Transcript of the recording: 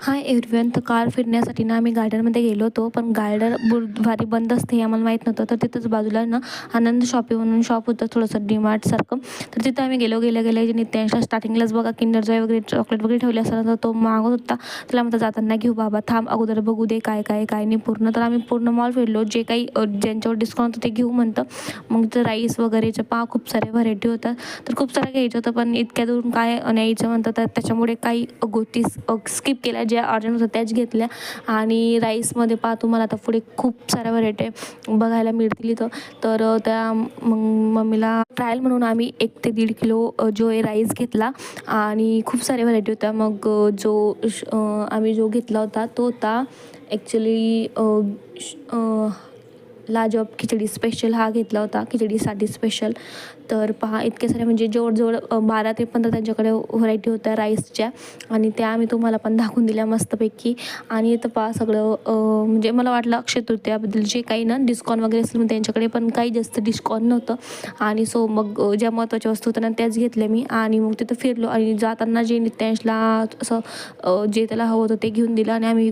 Hi everyone. तर car फिरण्यासाठी ना आम्ही गार्डनमध्ये गेलो होतो, पण गार्डन बुधवारी बंद असते हे आम्हाला माहीत नव्हतं. तर तिथंच बाजूला ना आनंद शॉपिंग म्हणून शॉप होतं थोडंसं डीमार्टसारखं. तर तिथं आम्ही गेलो. गेल्या नित्यांशला स्टार्टिंगलाच बघा किंडर जॉय वगैरे चॉकलेट वगैरे ठेवले असताना तर तो मागत होता. त्याला म्हणता जाताना घेऊ बाबा, थांब अगोदर बघू दे काय काय काय नाही पूर्ण. तर आम्ही पूर्ण मॉल फिरलो, जे काही ज्यांच्यावर डिस्काउंट होतं ते घेऊ म्हणतं. मग तर राईस वगैरेच्या खूप सारे व्हरायटी होतात. तर खूप सारं घ्यायचं होतं, पण इतक्या दूर काय न्यायचं म्हणतं. तर त्याच्यामुळे काही गोष्टी स्किप केल्या, ज्या अर्जंट होत्या त्याच घेतल्या. आणि राईसमध्ये तुम्हाला आता पुढे खूप साऱ्या व्हरायटी बघायला मिळतील इथं. तर त्या मग मम्मीला ट्रायल म्हणून आम्ही 1 ते 1.5 किलो जो आहे राईस घेतला आणि खूप साऱ्या व्हरायटी होत्या. मग आम्ही जो घेतला होता तो होता ॲक्च्युली लाजवाब खिचडी स्पेशल हा घेतला होता, खिचडीसाठी स्पेशल. तर पहा इतके सारे म्हणजे जवळजवळ 12 ते 15 त्यांच्याकडे व्हरायटी होत्या राईसच्या आणि त्या आम्ही तुम्हाला पण दाखवून दिल्या मस्तपैकी. आणि इथं पहा सगळं म्हणजे मला वाटलं अक्षय तृतीयाबद्दल जे काही ना डिस्काउंट वगैरे असेल, मग त्यांच्याकडे पण काही जास्त डिस्काउंट नव्हतं. आणि सो मग ज्या महत्त्वाच्या वस्तू होत्या ना त्याच घेतल्या मी. आणि मग तिथं फिरलो आणि जाताना जे नित्यांशला असं जे त्याला हवं होतं ते घेऊन दिलं आणि आम्ही